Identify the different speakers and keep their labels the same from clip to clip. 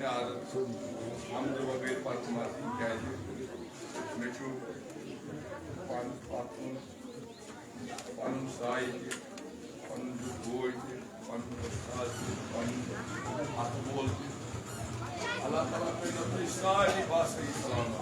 Speaker 1: आदत हम वगैरह पत्मा क्या मे पन साय पन बोझ पन हाथ बोल अल्लाह ताला पे सारी बात सही सलामत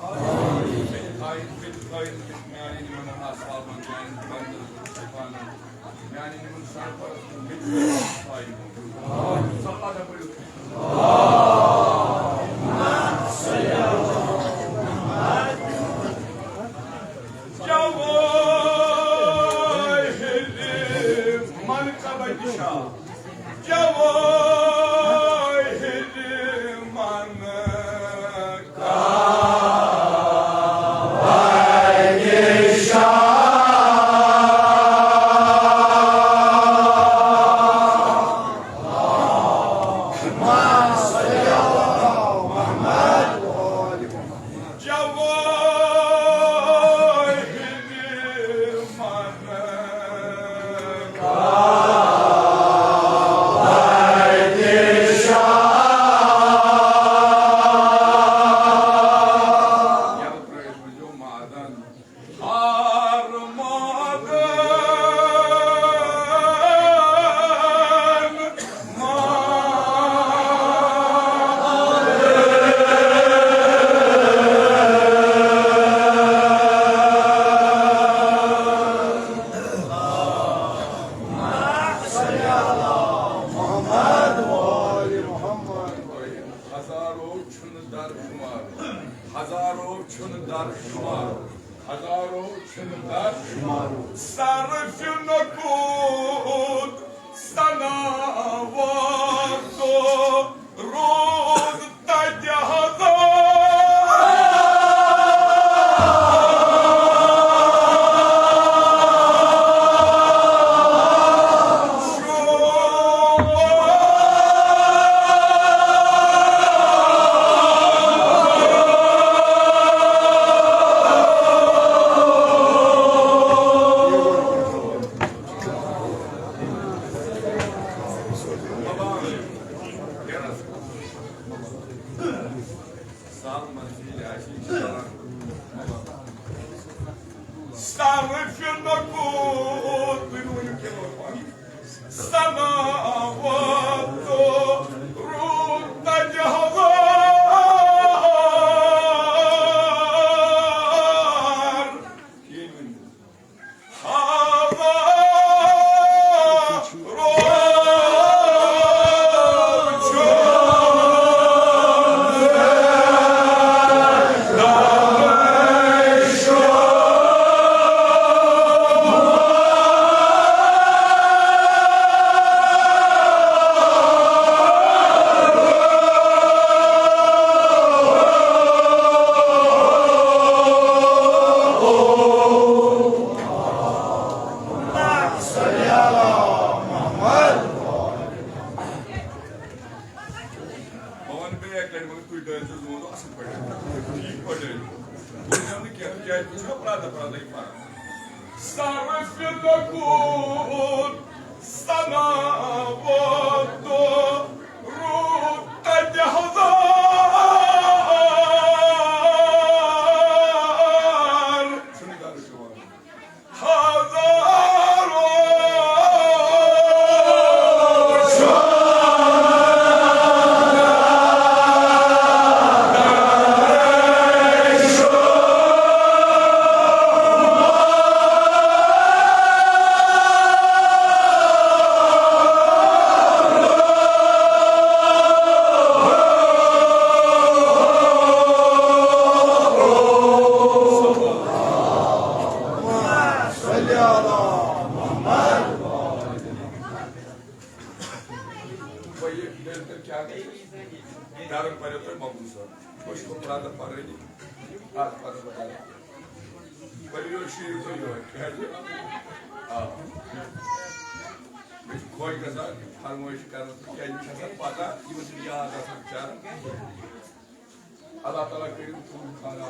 Speaker 1: Allah Teala kerim tüm kana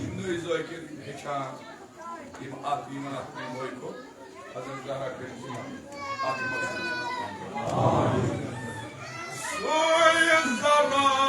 Speaker 1: İmnu izayken hecha im atviman atmen moiko Hazret Zahra kerim tüm atviman. Amin.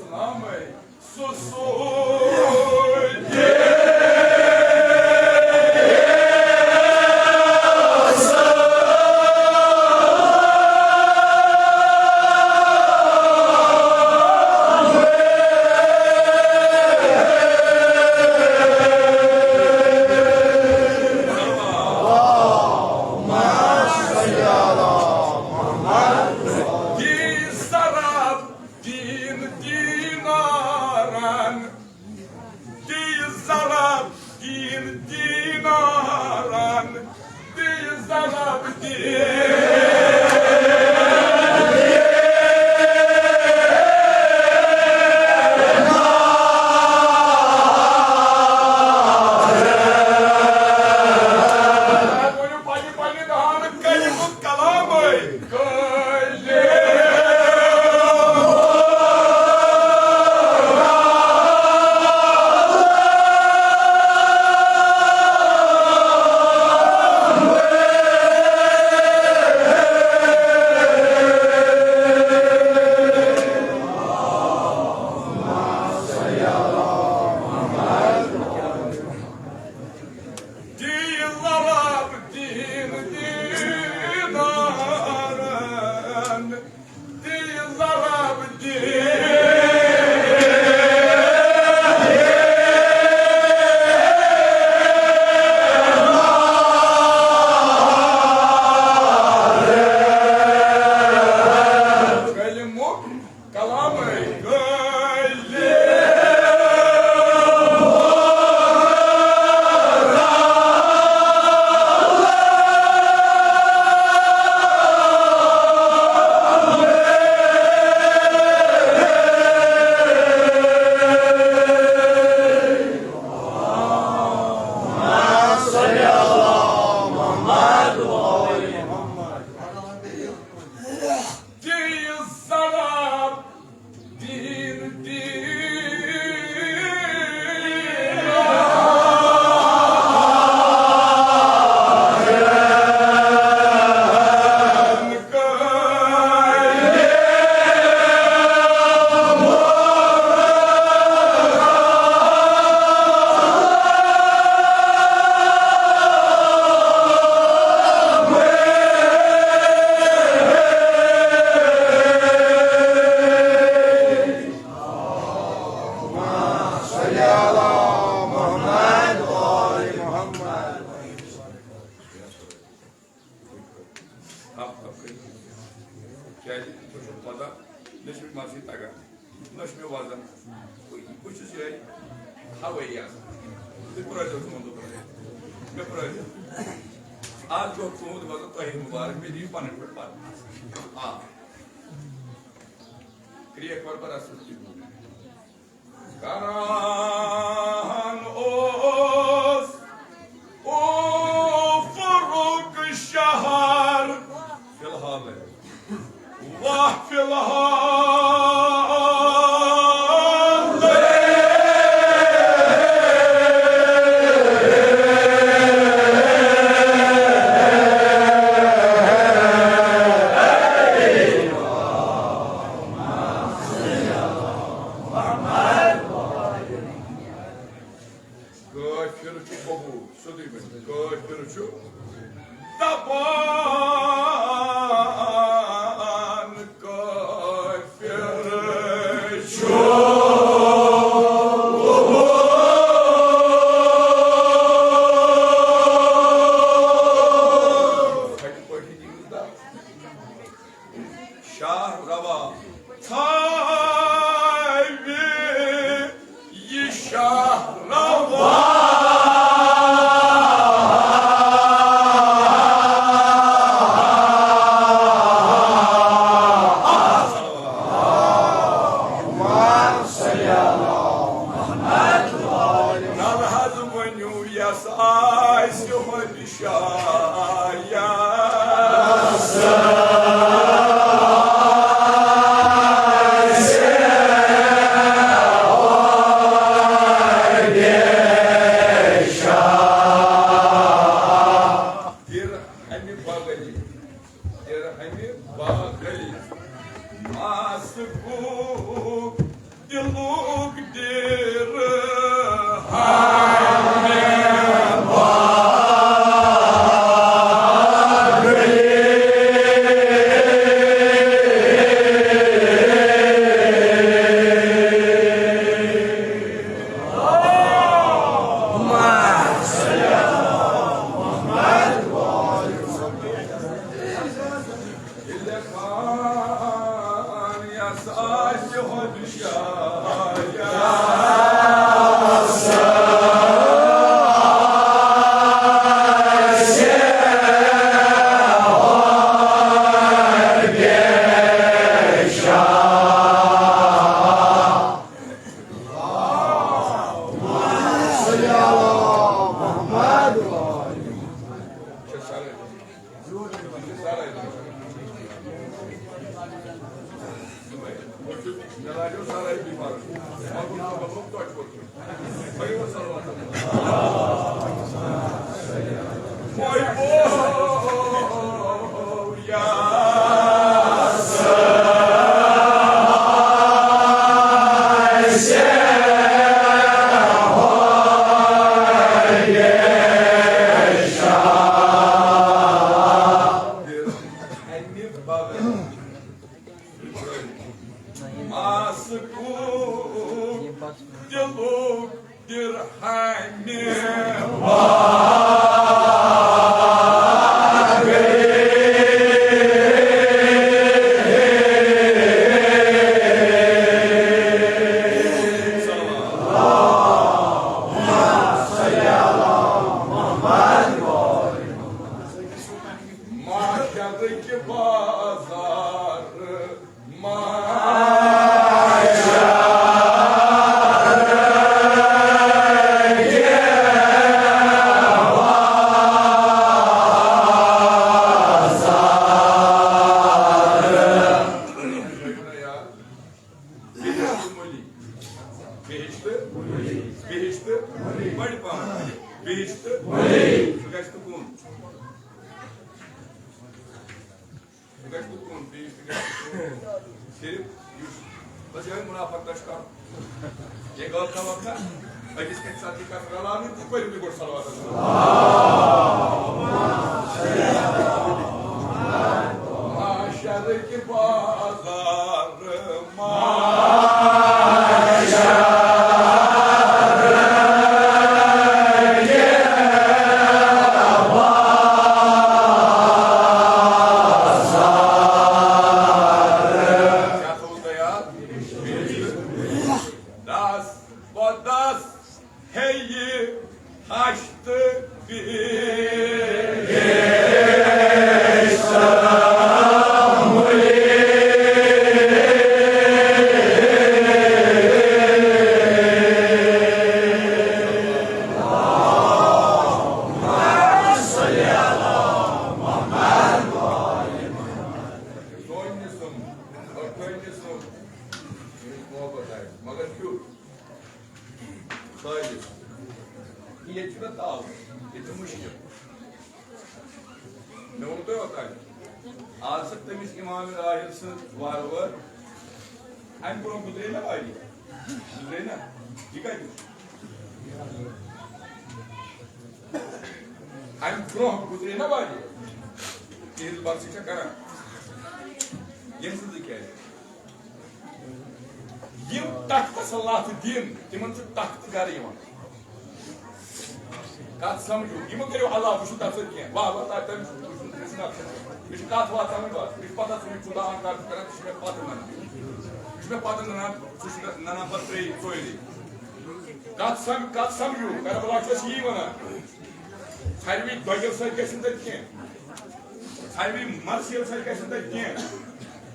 Speaker 1: İslam'ı susun.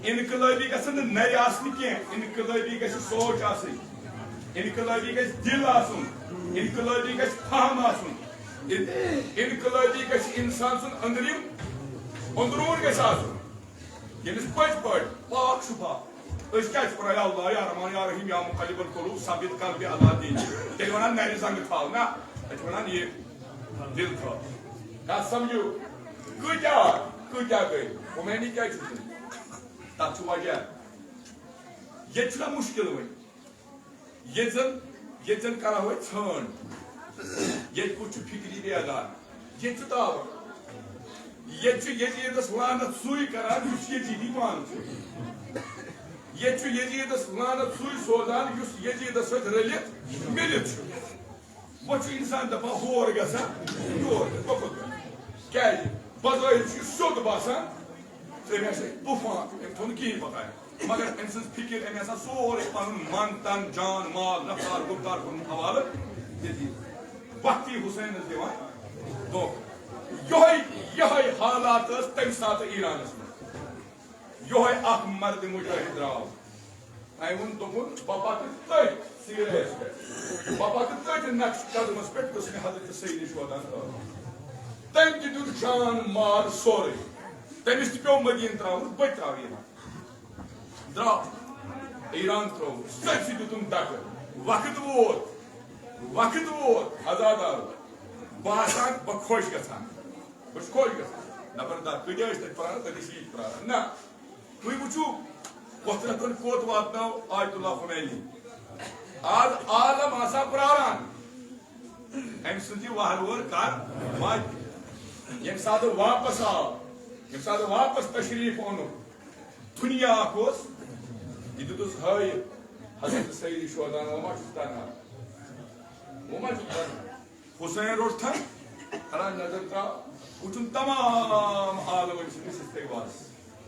Speaker 1: इनकलाबी गसन नर आसन इनकलाबी गस सोच आसन इनकलाबी गस दिल आसन इनकलाबी गस फहम आसन इनकलाबी गस इंसान सुन अंदरिम अंदरून गस आसन यमिस पज पज पाक शुभा अस क्या पढ़ा अल्लाह या रहमान या रहीम या मुकल्लिबुल कुलूब साबित कर बे अल्लाह दीन तेल वना नर संग थाव ना अस वना ये दिल था का समझो कुजा गई वो मैंने क्या चीज तक वजह ये मुश्किल वन ये करा हुए छन ये कुछ फिक्री बेदार ये ताव ये यजीदस लानत सुई करान युस यजीदी पान ये यजीदस लानत सुई सोदान युस यजीदस सत रलित मिलित वो इंसान दपा होर गसान योर क्या बजाय सोद बासान तूफान तुम कहीं बताया मगर अम सज फिक्र अम सोरे पन मन तन जान माल रफ्तार गुफ्तार हवाले बख्ती हुसैन दिवान यह हालात तम सात ईरानस में यह मर्द मुजाहिद द्राव अम दोपुन बापा तथ सीरियस पे बापा तथ नक्श कदमस पे हजरत सईद शोदान तम तुम जान माल सोरे तमिस पे मदीन त्राव बत त्राव द्राव ईरान त्रो सच तुम दक वक्त वोत आजादार बासान बह खुश गसान बस खुश गसान नबरदार कदिया प्राण तदिस प्राण ना तुम वो वतन कोत वातनो आयतुल्ला खुमैनी आज आलम आसा प्राण अम सद वहर कर वात यम सात वापस आव यम सात वापस तशरीफ ओन दुनिया ये दुस हाय हजरत सईद शोदान वो हुसैन रोड था खरा नजर ता उठन तमाम आलम इस्तेगबाल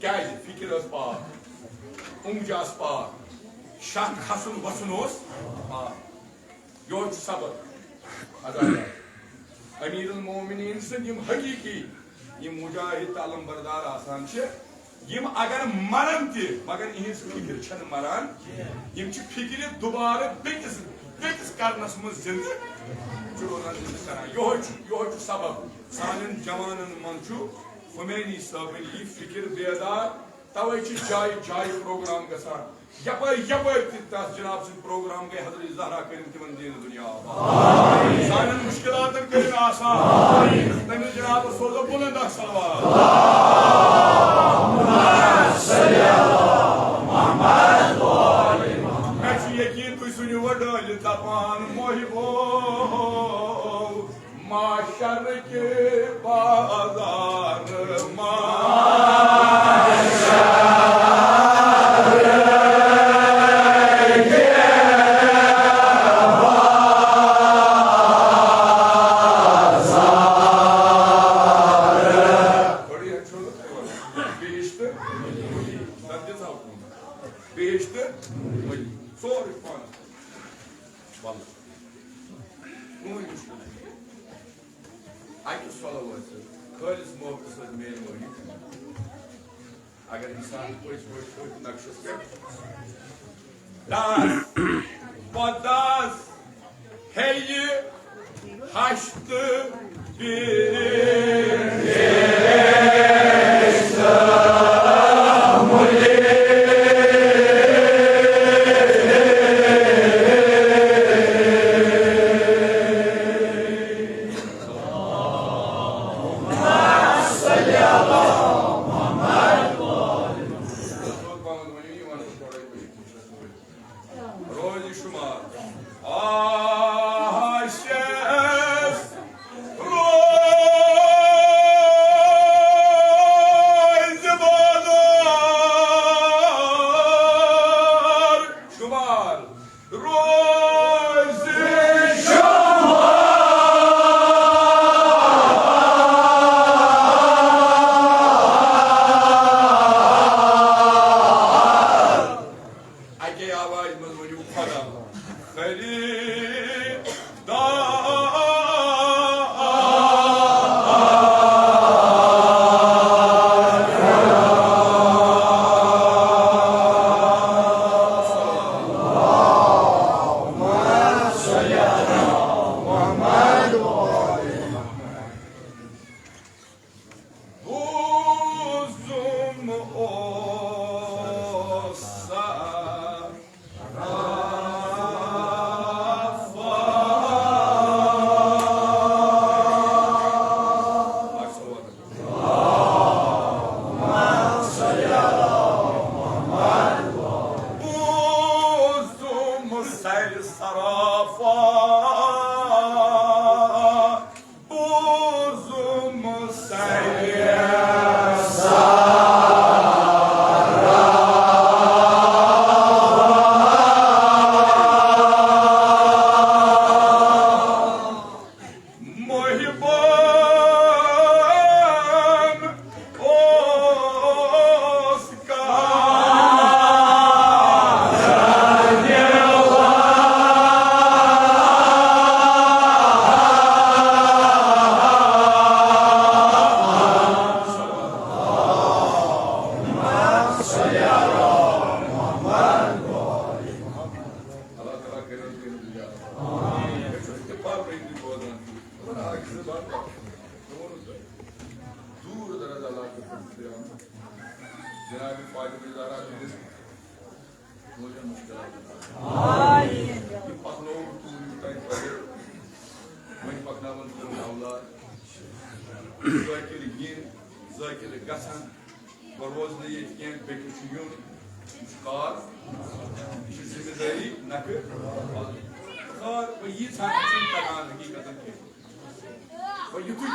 Speaker 1: क्या फिक्र पार उमजास पार शान खसन वसन यो सबक अदादार अमीरुल मोमिनीन सद हकीकी मुजाहिद तालम बरदार आसान अगर मरन मगर इहस फिक्र मरान फिक्र दोबारा बेकिस करनस मज जिंद करान यो सबब सान जवानन मन खुमैनी साहबन यह फिक्र बेदार तवे जाय जाय प्रोग्राम गसान यपर जनाब सद प्रोग्राम गए हजरत ज़हरा करिम तिमन दीन दुनिया सान मुश्किलातन करिन आसान तमिस जनाब सोजो बुलंद सलवात यकीन तुम सुनो वडल दपान मोहिबो माशर के बाजार अगर इंसान नक्शस पदास है ये हश्त सैर सराफा बोजुम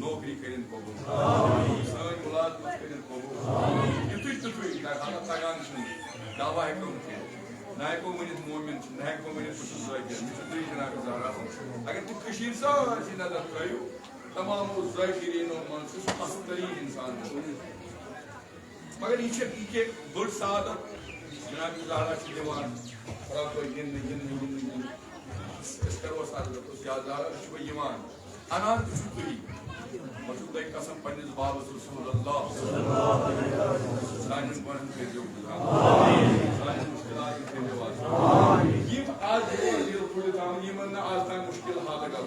Speaker 1: नौकरी करें कबूल सन मुलाजमत करें कबूल युतुई तुतुई तगान दावा हेको ना हेको मनित मोमिन ना हेको मनित जाकिर तुतुई जनाब ज़हरा अगर तु कशीर सारी नजर कयो तमाम जाकिरीनो मन से असतरीन इंसान मगर ये बड़ सादत जनाब ज़हरा की दीवान खराब तो गिन इस करो सादत तो ज़्यादा शुभ ईमान अनाथ तुतुई मौजूदा कसम पन्निस बाबा सल्लल्लाहु अलैहि वसल्लम साइन बन के जो आमीन साइन मुश्किलात के जवाब आमीन ये आज दिल थोड़े दाम ये मन आज तक मुश्किल हाल लगा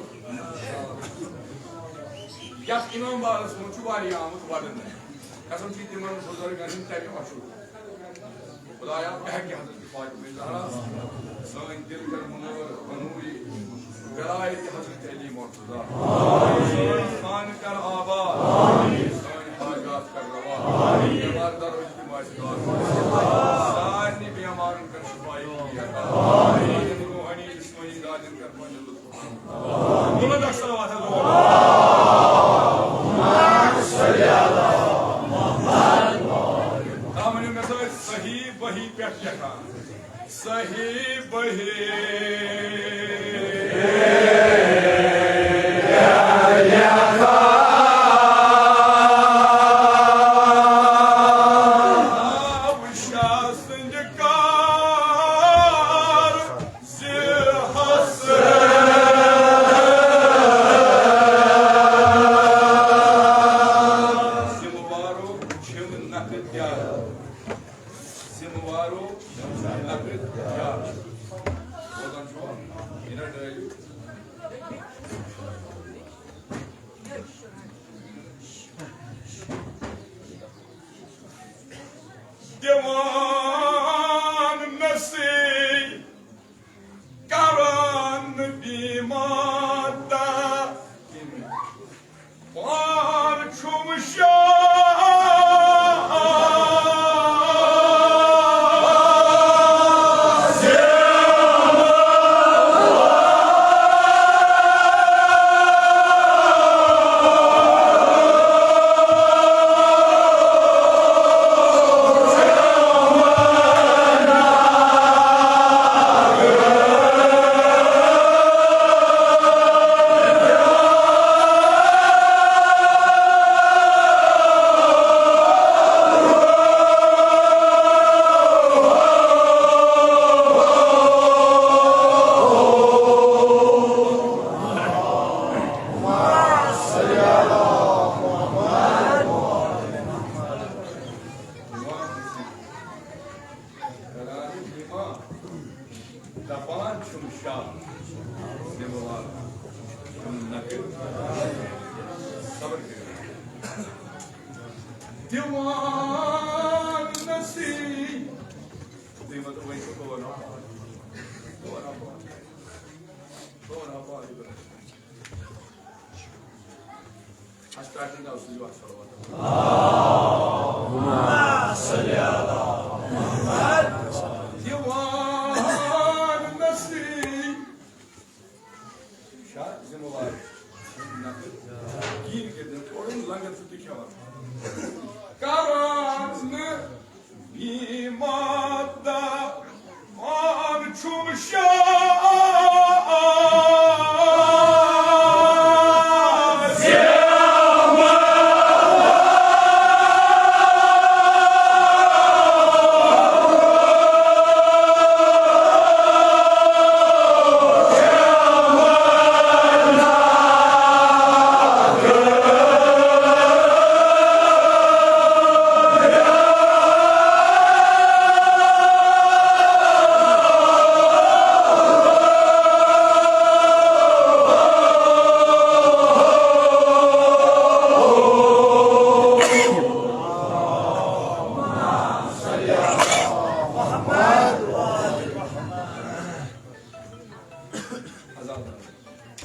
Speaker 1: या इमाम बारस मुचवारी आमद वादन कसम की तिमन बुजुर्गन तक मशहूर खुदाया कह के हजरत फातिमा ज़हरा साइन दिल कर मुनव्वर बनूरी विलायत हजरत अली मुर्तज़ा आमीन खान कर आबाद आमीन साइन हाजात कर रवा आमीन हमार दर इज्तिमा शिकार सानी बीमार कर शिफाई किया आमीन रूहानी जिस्मानी दादिन कर मन लुत्फ आमीन बुलंद सलावत है अल्लाहुम्मा सल्ली अला मुहम्मद आमीन में सही वही पे क्या सही वही
Speaker 2: Allahumma salli ala Muhammad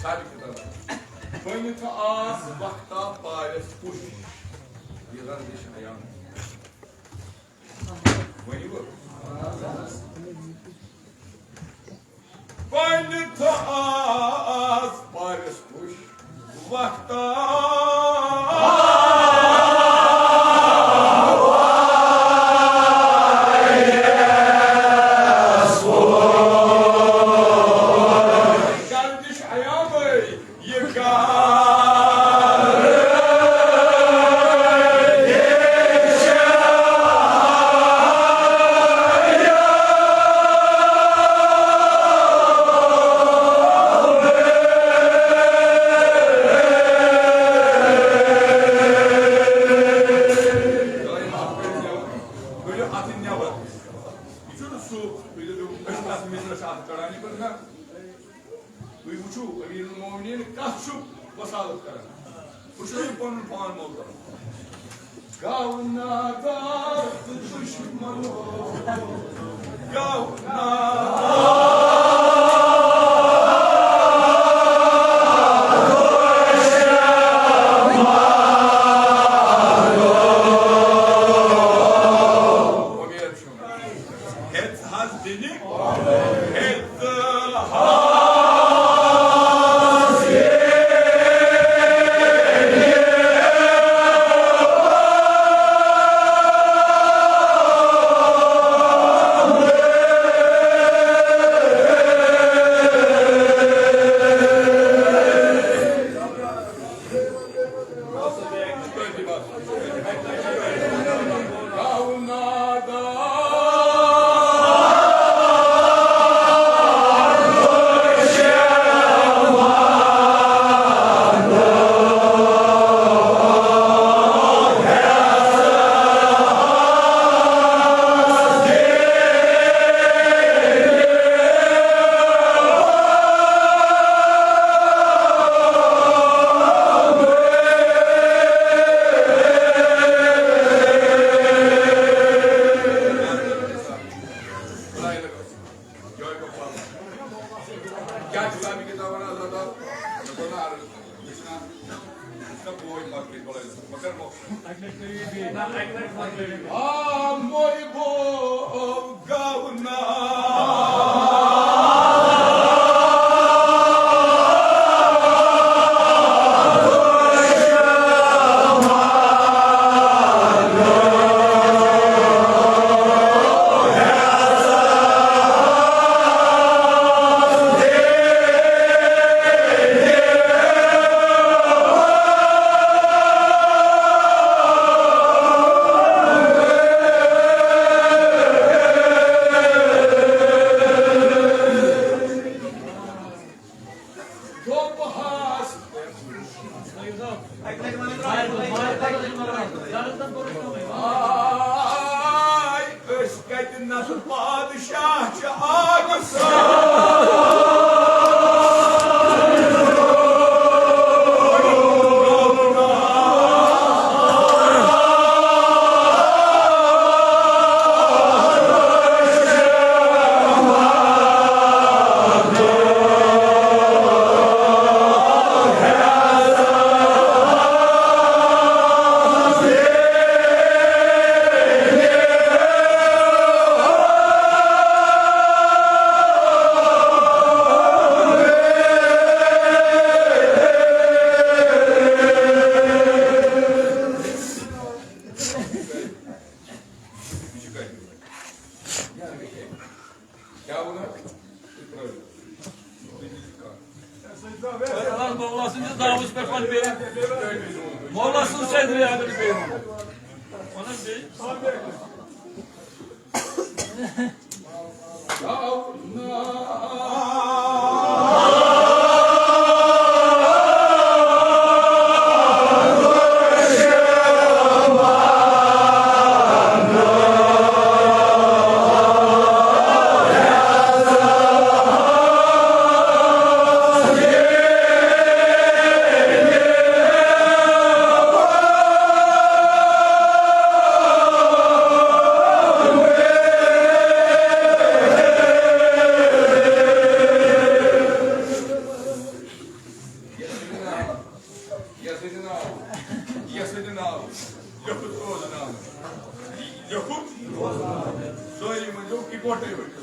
Speaker 1: Tabii ki de. Beni ta az vakta pares puş. Yıllar değişen ayağım. Beni bu. Beni ta az pares puş. Vakta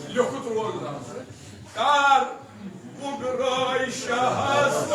Speaker 1: Ljoku tråden. Där borde shahas.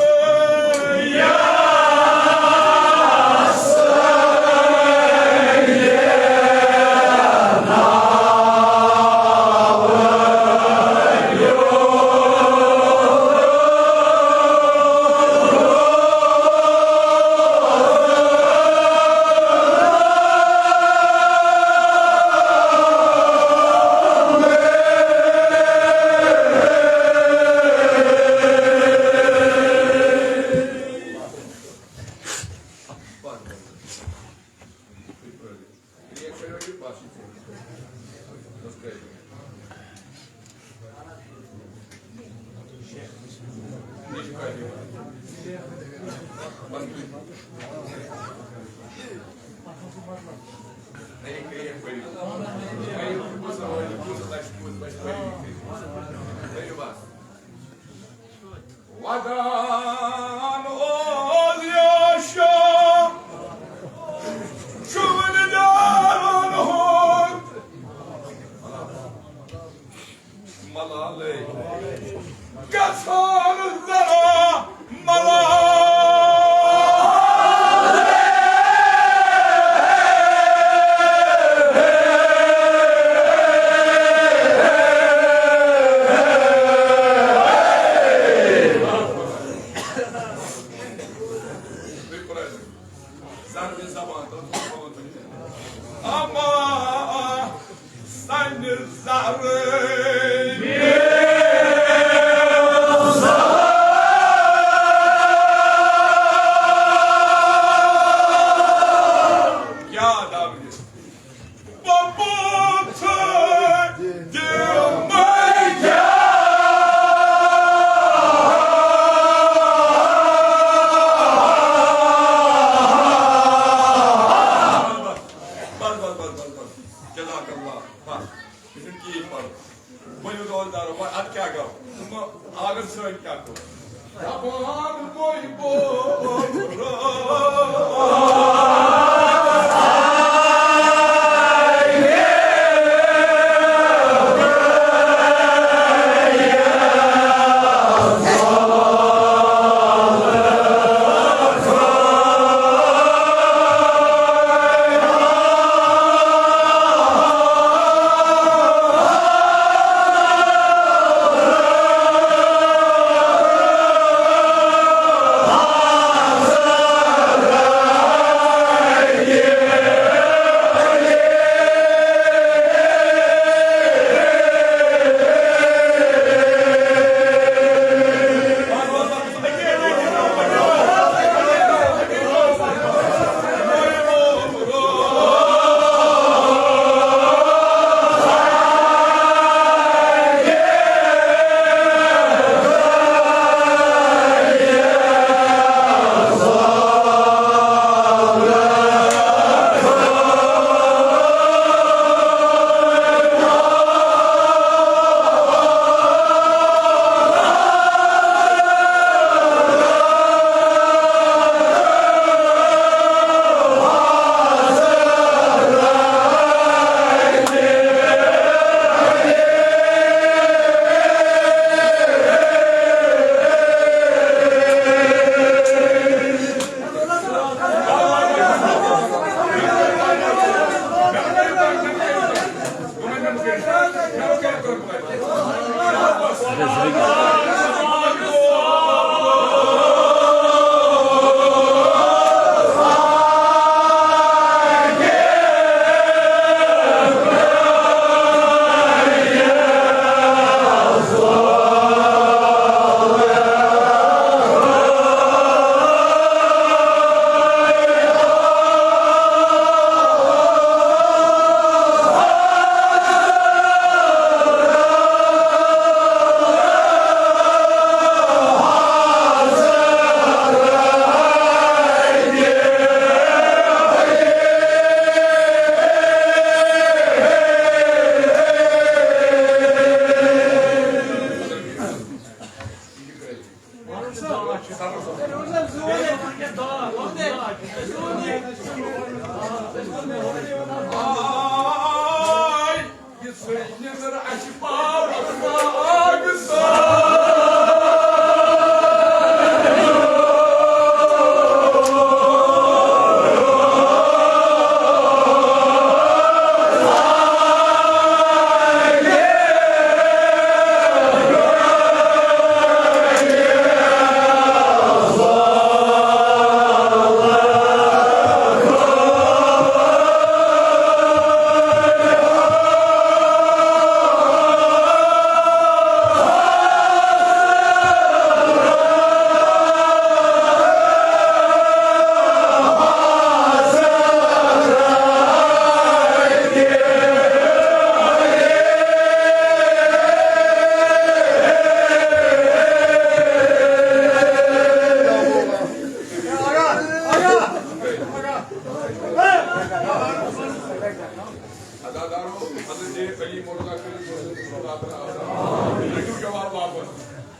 Speaker 1: रखियो जवाब वापस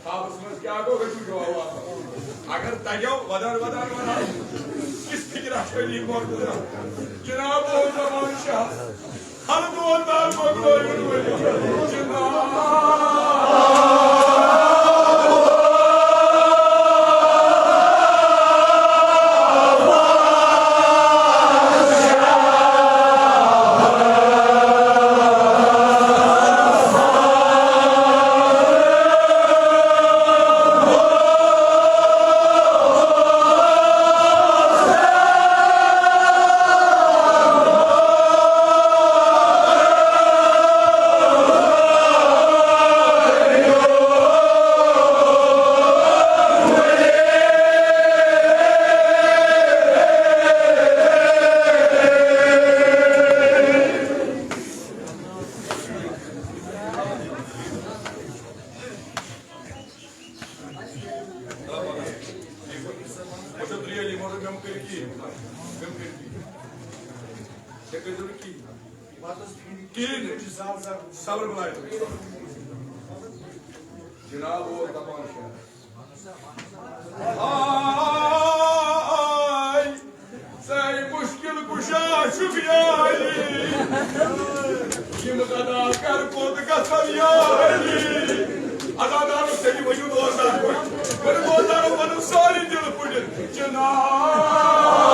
Speaker 1: खाबस में क्या गो रखियो जवाब वापस अगर तगो वदार किस फिक्र शरीर मौजूद जनाब वो जवान शाह हर दो दाल पकड़ो सबर बनाए जनाब वो तमाशा सही मुश्किल कुशा शुक्रिया ये मकादा कर पोत का सरिया अदादार से भी वजूद होता है पर बोलता हूँ मनु सारी दिल पुजन जनाब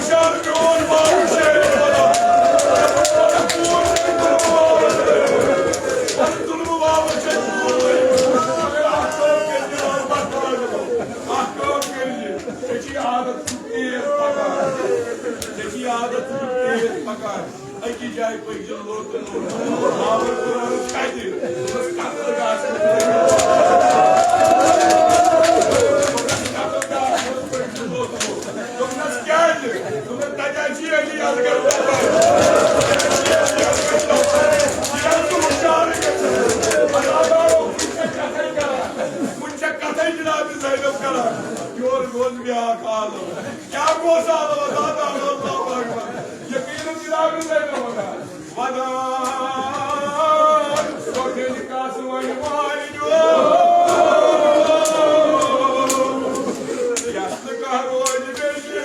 Speaker 1: Uçar makan. Aki jai pagi lot lot. Awal Quran kaji. Terus kata gas. Tunas kaji. Tunas taja dia dia agar dapat. Dia tu cari kerja. Anak Muncak katayı dinledim Zeynep Kara. Yorgun bir akalı. Ya bozalı o da Allah'a bakma. Yakınım dinledim Zeynep Kara. Vadan. Sokeli kası vayı vayı. Yaşlı kahroğacı beşi.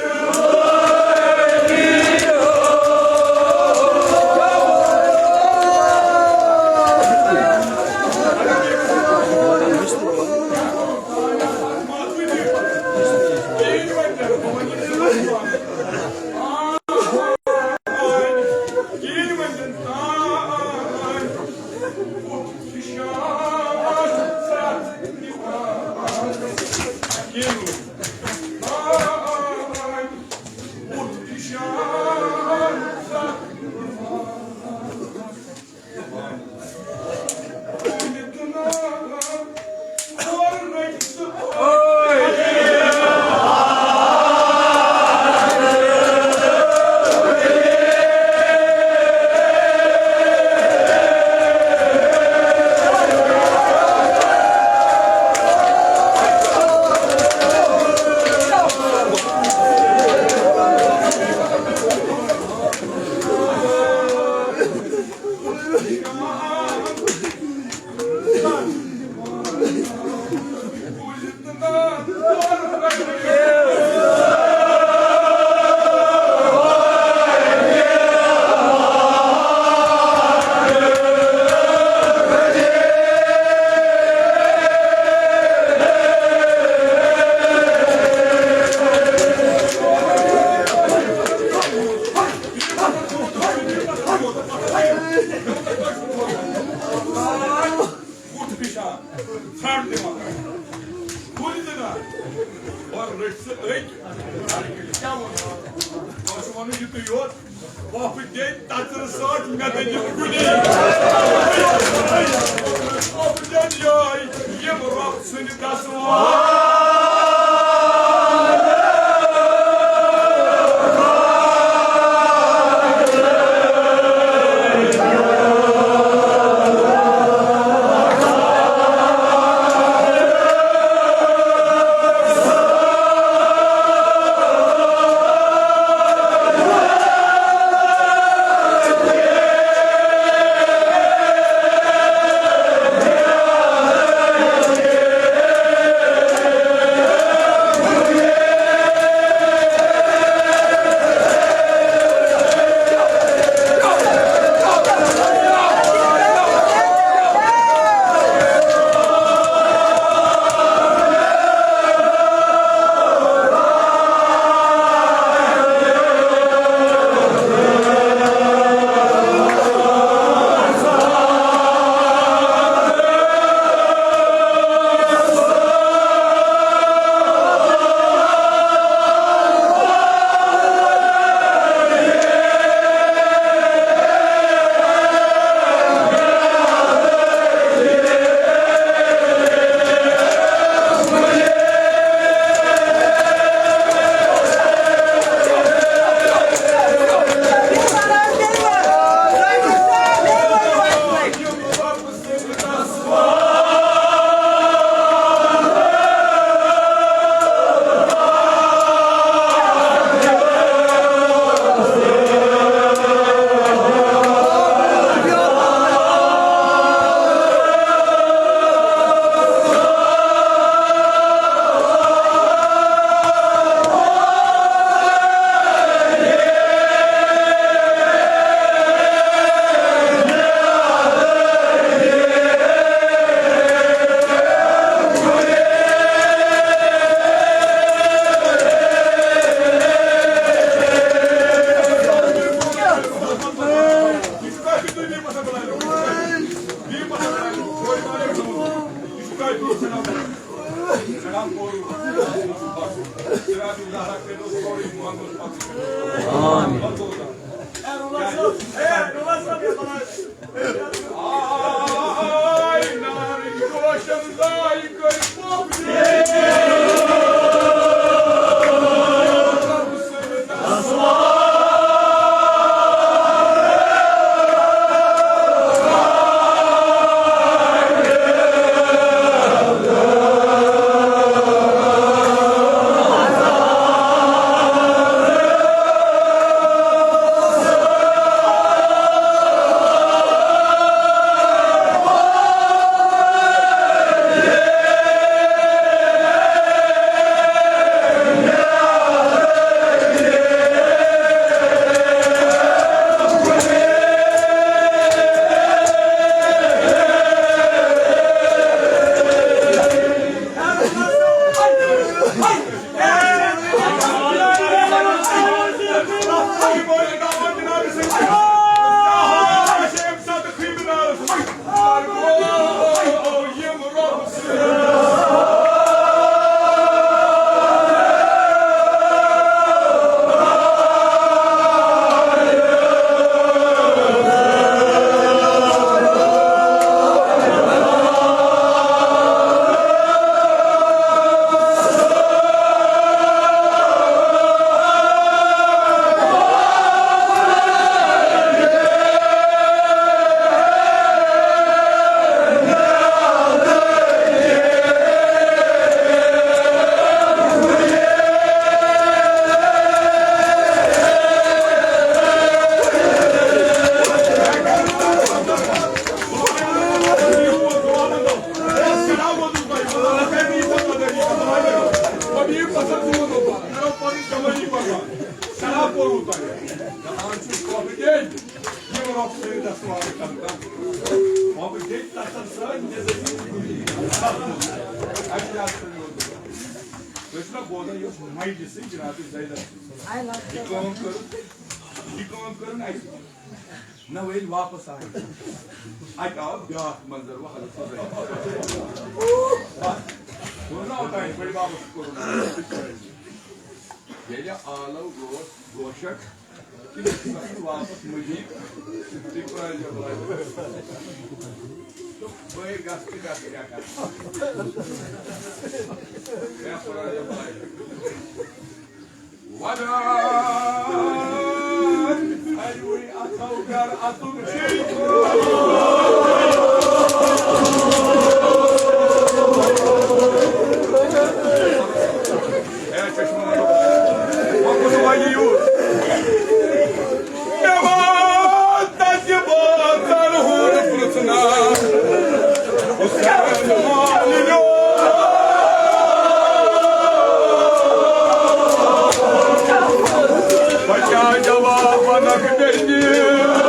Speaker 1: Gel. Yine Rabbim de suali kanka. Abi gel taşan sıra gidecek. Aşağısın oldu. Mesela bu adam yok. Mayıcısı Cenab-ı Zeyda. Yıkamam karın ayı. ना वही वापस आए आज आओ ब्याह मंजर वहाँ दोनों होता है बड़ी वापस करो ये जो आलू गोश गोशक वापस मुझे तिकोड़ा जो बोला तो वही गास्ती का क्या कर क्या पड़ा जो बोला वादा Ayuri ataugar atum chico. Çeşme. Bakın ayıyor. Yaman tacıban tarhur fırtına. Usan malino. Başa cevap bana gidelim.